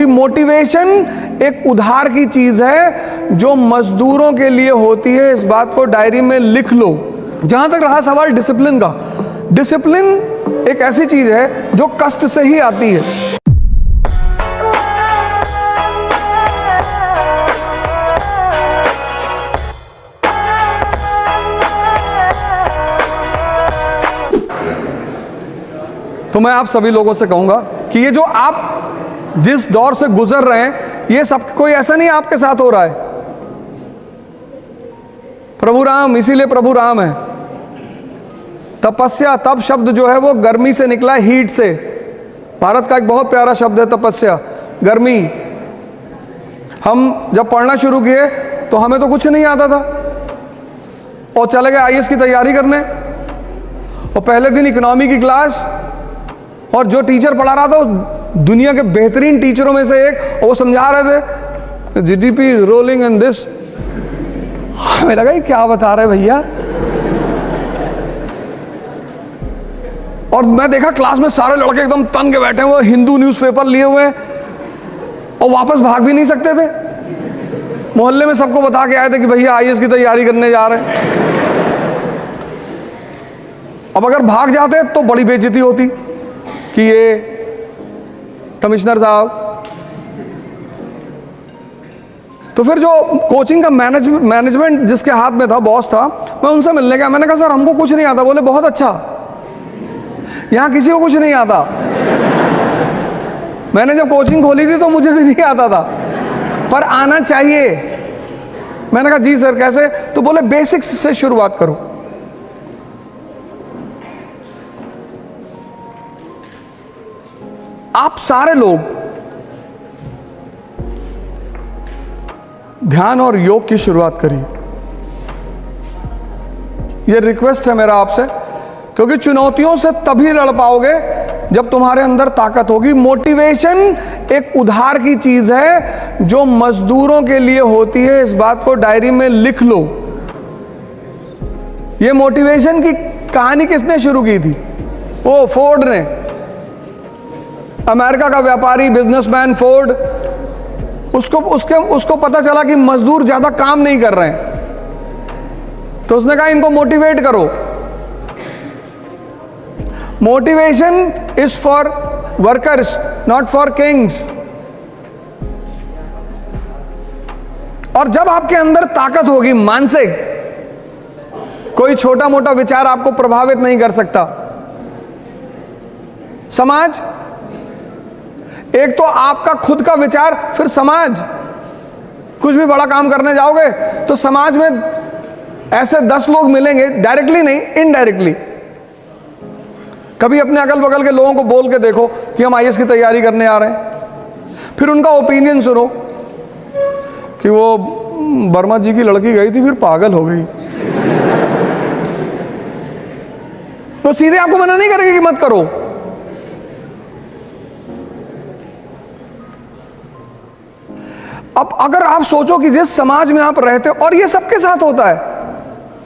Motivation एक उधार की चीज है जो मजदूरों के लिए होती है। इस बात को डायरी में लिख लो। जहां तक रहा सवाल डिसिप्लिन का, डिसिप्लिन एक ऐसी चीज है जो कष्ट से ही आती है। तो मैं आप सभी लोगों से कहूंगा कि ये जो आप जिस दौर से गुजर रहे हैं, ये सब कोई ऐसा नहीं आपके साथ हो रहा है। प्रभु राम, इसीलिए प्रभु राम है। तपस्या, तप शब्द जो है वो गर्मी से निकला है, हीट से। भारत का एक बहुत प्यारा शब्द है तपस्या, गर्मी। हम जब पढ़ना शुरू किए तो हमें तो कुछ नहीं आता था और चले गए आईएएस की तैयारी करने। और पहले दिन इकोनॉमी की क्लास, और जो टीचर पढ़ा रहा था दुनिया के बेहतरीन टीचरों में से एक, और वो समझा रहे थे GDP is rolling in this. हमें लगा ये क्या बता रहे भैया। और मैं देखा क्लास में सारे लड़के एकदम तन के बैठे हुए, हिंदू न्यूज़पेपर लिए हुए, और वापस भाग भी नहीं सकते थे। मोहल्ले में सबको बता के आए थे कि भैया आईएएस की तैयारी करने जा रहे हैं। अब अगर भाग जाते तो बड़ी बेइज्जती होती कि ये कमिश्नर साहब। तो फिर जो कोचिंग का मैनेजमेंट जिसके हाथ में था, बॉस था, मैं उनसे मिलने गया। मैंने कहा सर हमको कुछ नहीं आता। बोले बहुत अच्छा, यहां किसी को कुछ नहीं आता। मैंने जब कोचिंग खोली थी तो मुझे भी नहीं आता था, पर आना चाहिए। मैंने कहा जी सर कैसे? तो बोले बेसिक्स से शुरुआत करो। आप सारे लोग ध्यान और योग की शुरुआत करिए। यह रिक्वेस्ट है मेरा आपसे, क्योंकि चुनौतियों से तभी लड़ पाओगे जब तुम्हारे अंदर ताकत होगी। मोटिवेशन एक उधार की चीज है जो मजदूरों के लिए होती है। इस बात को डायरी में लिख लो। यह मोटिवेशन की कहानी किसने शुरू की थी? वो फोर्ड ने। अमेरिका का व्यापारी, बिजनेसमैन फोर्ड, उसको पता चला कि मजदूर ज्यादा काम नहीं कर रहे हैं, तो उसने कहा इनको मोटिवेट करो। Motivation is for workers, not for Kings. और जब आपके अंदर ताकत होगी मानसिक, कोई छोटा मोटा विचार आपको प्रभावित नहीं कर सकता। समाज, एक तो आपका खुद का विचार, फिर समाज। कुछ भी बड़ा काम करने जाओगे तो समाज में ऐसे 10 लोग मिलेंगे, डायरेक्टली नहीं इनडायरेक्टली। कभी अपने अगल बगल के लोगों को बोल के देखो कि हम आईएएस की तैयारी करने आ रहे हैं, फिर उनका ओपिनियन सुनो कि वो वर्मा जी की लड़की गई थी फिर पागल हो गई। तो सीधे आपको मना नहीं करेंगे कि मत करो। अब अगर आप सोचो कि जिस समाज में आप रहते हो, और ये सबके साथ होता है,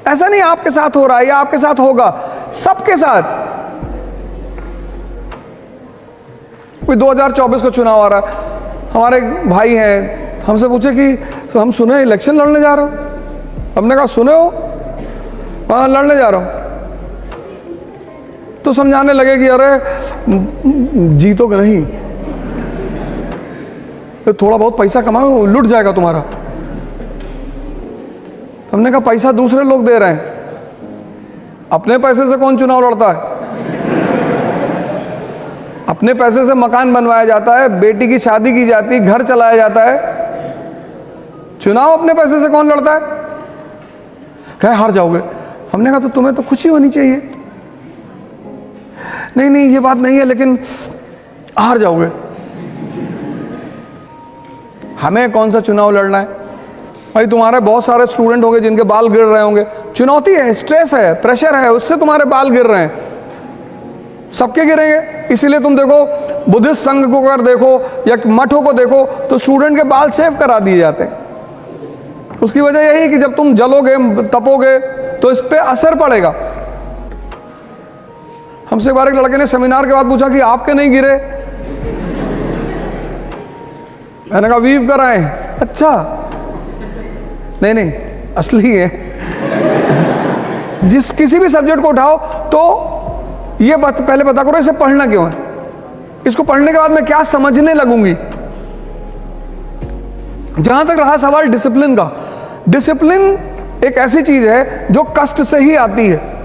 ऐसा नहीं आपके साथ हो रहा है या आपके साथ होगा, सबके साथ। कोई 2024 का चुनाव आ रहा है, हमारे एक भाई हैं, हमसे पूछे कि तो हम सुने इलेक्शन लड़ने जा रहे हो। हमने कहा सुने हो? हाँ लड़ने जा रहा हूं। तो समझाने लगे कि अरे जीतोगे नहीं, तो थोड़ा बहुत पैसा कमाओ, लुट जाएगा तुम्हारा। हमने कहा पैसा दूसरे लोग दे रहे हैं, अपने पैसे से कौन चुनाव लड़ता है? अपने पैसे से मकान बनवाया जाता है, बेटी की शादी की जाती है, घर चलाया जाता है। चुनाव अपने पैसे से कौन लड़ता है? कहे हार जाओगे। हमने कहा तो तुम्हें तो खुशी होनी चाहिए। नहीं नहीं ये बात नहीं है, लेकिन हार जाओगे। हमें कौन सा चुनाव लड़ना है भाई? तुम्हारे बहुत सारे स्टूडेंट होंगे जिनके बाल गिर रहे होंगे। चुनौती है, स्ट्रेस है, प्रेशर है, उससे तुम्हारे बाल गिर रहे हैं। सबके गिरेंगे। इसीलिए तुम देखो बुद्धिस्ट संघ को अगर देखो या मठों को देखो तो स्टूडेंट के बाल शेव करा दिए जाते हैं। उसकी वजह यही है कि जब तुम जलोगे, तपोगे तो इस पे असर पड़ेगा। हमसे एक बार एक लड़के ने सेमिनार के बाद पूछा कि आपके नहीं गिरे? मैंने कहा वीव कराएं, अच्छा नहीं नहीं असली है। जिस किसी भी सब्जेक्ट को उठाओ तो ये पहले पता करो इसे पढ़ना क्यों है, इसको पढ़ने के बाद मैं क्या समझने लगूंगी। जहां तक रहा सवाल डिसिप्लिन का, डिसिप्लिन एक ऐसी चीज है जो कष्ट से ही आती है।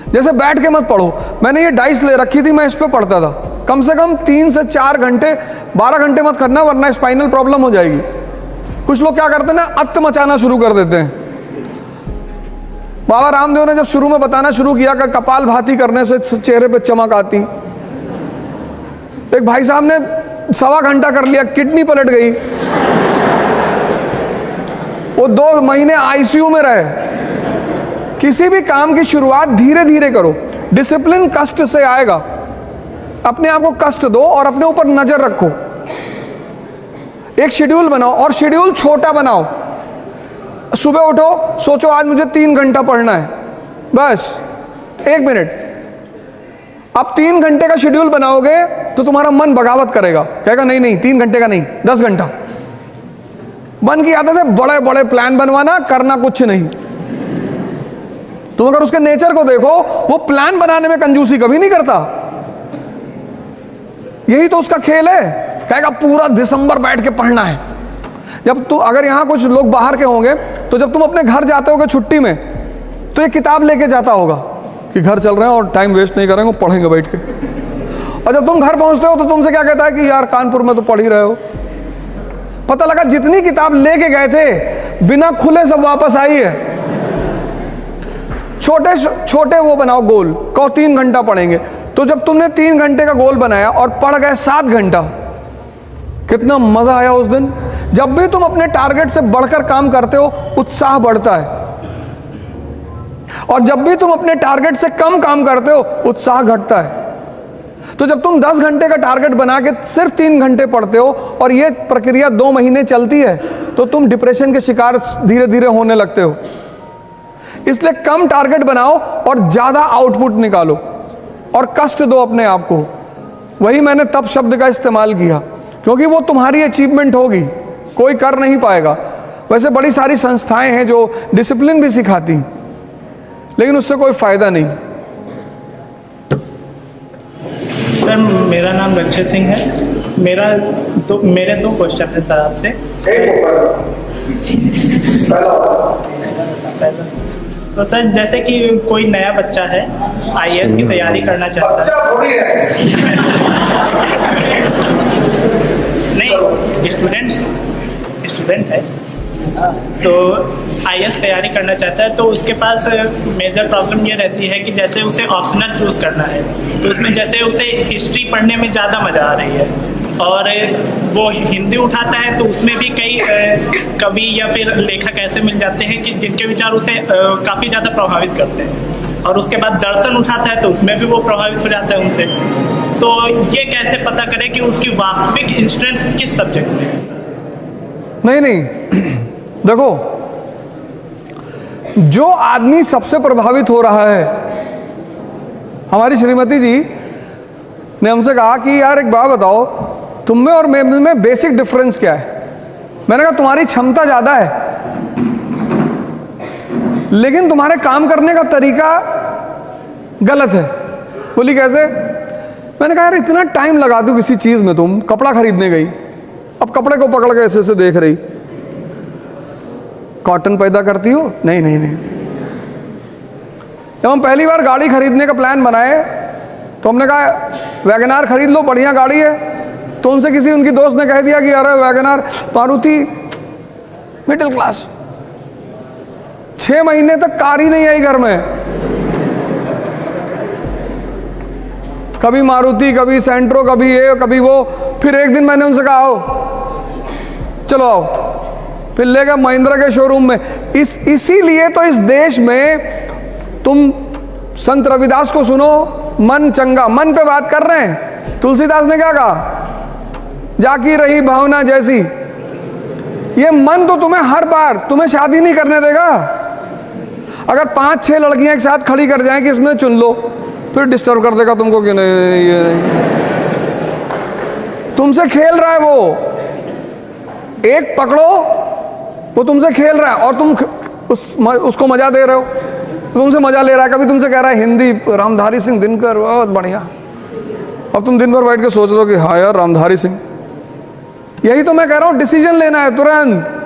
जैसे बैठ के मत पढ़ो, मैंने ये डाइस ले रखी थी, मैं इस पे पढ़ता था, कम से कम 3 से 4 घंटे, 12 घंटे मत करना वरना स्पाइनल प्रॉब्लम हो जाएगी। कुछ लोग क्या करते हैं ना, अत्त मचाना शुरू कर देते हैं। बाबा रामदेव ने जब शुरू में बताना शुरू किया कि कपाल भाती करने से चेहरे पे चमक आती, एक भाई साहब ने 1.25 घंटा कर लिया, किडनी पलट गई, वो 2 महीने आईसीयू में रहे। किसी भी काम की शुरुआत धीरे धीरे करो, डिसिप्लिन कष्ट से आएगा। अपने आप को कष्ट दो और अपने ऊपर नजर रखो। एक शेड्यूल बनाओ और शेड्यूल छोटा बनाओ। सुबह उठो, सोचो आज मुझे 3 घंटा पढ़ना है, बस 1 मिनट। अब 3 घंटे का शेड्यूल बनाओगे तो तुम्हारा मन बगावत करेगा, कहेगा नहीं नहीं 3 घंटे का नहीं 10 घंटा। मन की आदत है बड़े बड़े प्लान बनवाना, करना कुछ नहीं। तुम अगर उसके नेचर को देखो, वो प्लान बनाने में कंजूसी कभी नहीं करता। यही तो उसका खेल है, कहेगा पूरा दिसंबर बैठ के पढ़ना है। जब तू, अगर यहां कुछ लोग बाहर के होंगे तो जब तुम अपने घर जाते होगे छुट्टी में तो ये किताब लेके जाता होगा कि घर चल रहे हैं और टाइम वेस्ट नहीं करेंगे, पढ़ेंगे बैठ के। और जब तुम घर पहुंचते हो तो तुमसे क्या कहता है कि यार कानपुर में तो पढ़ ही रहे हो। पता लगा जितनी किताब लेके गए थे बिना खुले सब वापस आई है। छोटे छोटे वो बनाओ गोल, कहो 3 घंटा पढ़ेंगे। तो जब तुमने 3 घंटे का गोल बनाया और पढ़ गए 7 घंटा, कितना मजा आया उस दिन। जब भी तुम अपने टारगेट से बढ़कर काम करते हो उत्साह बढ़ता है, और जब भी तुम अपने टारगेट से कम काम करते हो उत्साह घटता है। तो जब तुम 10 घंटे का टारगेट बना के सिर्फ 3 घंटे पढ़ते हो और ये प्रक्रिया 2 महीने चलती है तो तुम डिप्रेशन के शिकार धीरे धीरे होने लगते हो। इसलिए कम टारगेट बनाओ और ज्यादा आउटपुट निकालो और कष्ट दो अपने आप को। वही मैंने तप शब्द का इस्तेमाल किया, क्योंकि वो तुम्हारी अचीवमेंट होगी, कोई कर नहीं पाएगा। वैसे बड़ी सारी संस्थाएं हैं जो डिसिप्लिन भी सिखाती, लेकिन उससे कोई फायदा नहीं। सर मेरा नाम रक्षे सिंह है। मेरे 2 क्वेश्चन है सर आपसे। तो सर जैसे कि कोई नया बच्चा है, आईएएस की तैयारी करना चाहता है। नहीं, स्टूडेंट है, तो आईएएस तैयारी करना चाहता है। तो उसके पास मेजर प्रॉब्लम ये रहती है कि जैसे उसे ऑप्शनल चूज करना है, तो उसमें जैसे उसे हिस्ट्री पढ़ने में ज़्यादा मज़ा आ रही है, और वो हिंदी उठाता है तो उसमें भी कई कवि या फिर लेखक ऐसे मिल जाते हैं कि जिनके विचार उसे काफ़ी ज़्यादा प्रभावित करते हैं। और उसके बाद दर्शन उठाता है तो उसमें भी वो प्रभावित हो जाता है उनसे। तो ये कैसे पता करें कि उसकी वास्तविक स्ट्रेंथ किस सब्जेक्ट में है? नहीं देखो, जो आदमी सबसे प्रभावित हो रहा है, हमारी श्रीमती जी ने हमसे कहा कि यार एक बात बताओ, तुम में और मैं में बेसिक डिफरेंस क्या है। मैंने कहा तुम्हारी क्षमता ज्यादा है, लेकिन तुम्हारे काम करने का तरीका गलत है। बोली कैसे? मैंने कहा यार इतना टाइम लगा दो किसी चीज में, तुम कपड़ा खरीदने गई, अब कपड़े को पकड़ के ऐसे देख रही, कॉटन पैदा करती हो? नहीं। जब हम पहली बार गाड़ी खरीदने का प्लान बनाए तो हमने कहा वैगनार खरीद लो, बढ़िया गाड़ी है। तो उनसे किसी उनकी दोस्त ने कह दिया कि यार वैगनार, मारुति मिडिल क्लास। 6 महीने तक कार ही नहीं आई घर में, कभी मारुति, कभी सेंट्रो, कभी ये, कभी वो। फिर एक दिन मैंने उनसे कहा आओ, चलो आओ, फिर ले गए महिंद्रा के शोरूम में। इसीलिए तो इस देश में तुम संत रविदास को सुनो, मन चंगा, मन पे बात कर रहे हैं। तुलसीदास ने क्या कहा? जाकी रही भावना जैसी। ये मन तो तुम्हें हर बार तुम्हें शादी नहीं करने देगा। अगर 5-6 लड़कियां एक साथ खड़ी कर जाएं कि इसमें चुन लो, फिर डिस्टर्ब कर देगा तुमको कि नहीं ये नहीं। तुम तुमसे खेल रहा है, वो एक पकड़ो, वो तुमसे खेल रहा है और तुम उसको मजा दे रहे हो, तुमसे मजा ले रहा है। कभी तुमसे कह रहा है हिंदी, रामधारी सिंह दिनकर बहुत बढ़िया, अब तुम दिन भर बैठ के सोच रहे हो कि हाँ यार रामधारी सिंह। यही तो मैं कह रहा हूं, डिसीजन लेना है तुरंत।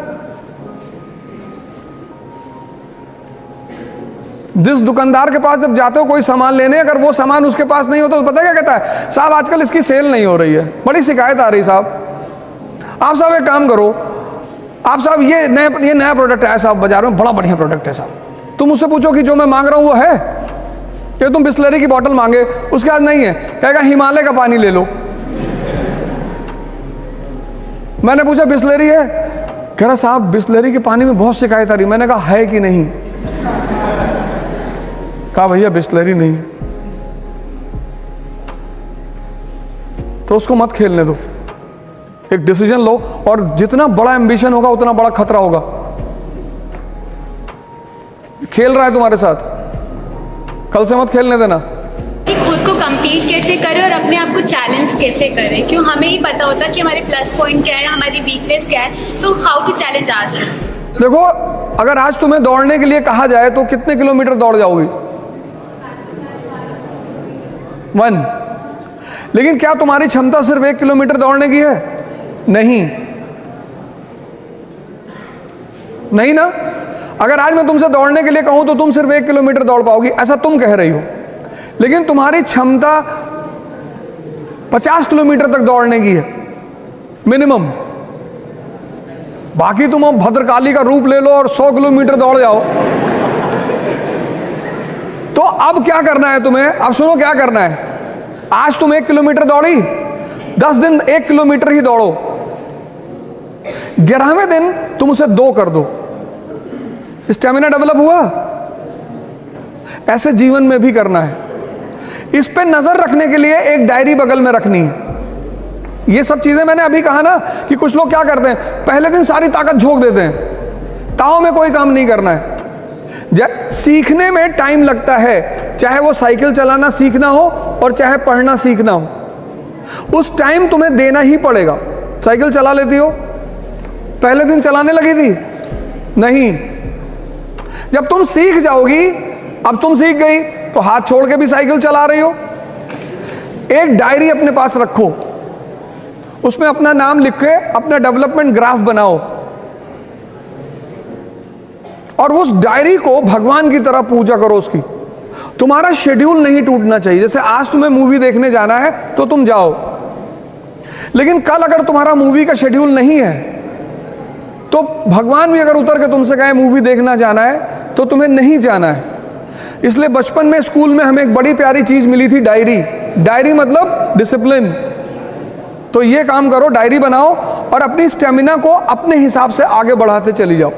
जिस दुकानदार के पास जब जाते हो कोई सामान लेने, अगर वो सामान उसके पास नहीं होता तो पता क्या कहता है, साहब आजकल इसकी सेल नहीं हो रही है, बड़ी शिकायत आ रही साहब। आप साहब एक काम करो, आप साहब ये नया प्रोडक्ट है साहब बाजार में, बड़ा बढ़िया प्रोडक्ट है साहब। तुम उससे पूछो कि जो मैं मांग रहा हूं वो है, कि तुम बिस्लरी की बोतल मांगे, उसके पास नहीं है, कहेगा हिमालय का पानी ले लो। मैंने पूछा बिस्लरी है, कह रहा साहब बिस्लरी के पानी में बहुत शिकायत आ रही। मैंने कहा है कि नहीं, कहा भैया बिस्लरी नहीं, तो उसको मत खेलने दो। एक डिसीजन लो, और जितना बड़ा एम्बिशन होगा उतना बड़ा खतरा होगा। खेल रहा है तुम्हारे साथ, कल से मत खेलने देना। कि खुद को compete कैसे करें और अपने आप को चैलेंज कैसे करें, क्यों हमें ही पता होता कि हमारे प्लस पॉइंट क्या है, हमारी वीकनेस क्या है, तो हाउ टू चैलेंज आवरसेल्फ। देखो, अगर आज तुम्हें दौड़ने के लिए कहा जाए तो कितने किलोमीटर दौड़ जाओगी? 1। लेकिन क्या तुम्हारी क्षमता सिर्फ 1 किलोमीटर दौड़ने की है? नहीं, नहीं ना। अगर आज मैं तुमसे दौड़ने के लिए कहूं तो तुम सिर्फ 1 किलोमीटर दौड़ पाओगी, ऐसा तुम कह रही हो। लेकिन तुम्हारी क्षमता 50 किलोमीटर तक दौड़ने की है मिनिमम। बाकी तुम अब भद्रकाली का रूप ले लो और 100 किलोमीटर दौड़ जाओ। तो अब क्या करना है तुम्हें? अब सुनो क्या करना है। आज तुम 1 किलोमीटर दौड़ी, 10 दिन 1 किलोमीटर ही दौड़ो, 11वें दिन तुम उसे 2 कर दो। स्टेमिना डेवलप हुआ। ऐसे जीवन में भी करना है। इस पे नजर रखने के लिए एक डायरी बगल में रखनी है। ये सब चीजें मैंने अभी कहा ना कि कुछ लोग क्या करते हैं, पहले दिन सारी ताकत झोंक देते हैं, ताव में कोई काम नहीं करना है। सीखने में टाइम लगता है, चाहे वो साइकिल चलाना सीखना हो और चाहे पढ़ना सीखना हो, उस टाइम तुम्हें देना ही पड़ेगा। साइकिल चला लेती हो, पहले दिन चलाने लगी थी? नहीं। जब तुम सीख जाओगी, अब तुम सीख गई तो हाथ छोड़ के भी साइकिल चला रही हो। एक डायरी अपने पास रखो, उसमें अपना नाम लिख के अपना डेवलपमेंट ग्राफ बनाओ, और उस डायरी को भगवान की तरह पूजा करो उसकी। तुम्हारा शेड्यूल नहीं टूटना चाहिए। जैसे आज तुम्हें मूवी देखने जाना है तो तुम जाओ, लेकिन कल अगर तुम्हारा मूवी का शेड्यूल नहीं है तो भगवान भी अगर उतर के तुमसे कहे मूवी देखना जाना है तो तुम्हें नहीं जाना है। इसलिए बचपन में स्कूल में हमें एक बड़ी प्यारी चीज मिली थी, डायरी। डायरी मतलब डिसिप्लिन। तो ये काम करो, डायरी बनाओ और अपनी स्टेमिना को अपने हिसाब से आगे बढ़ाते चली जाओ।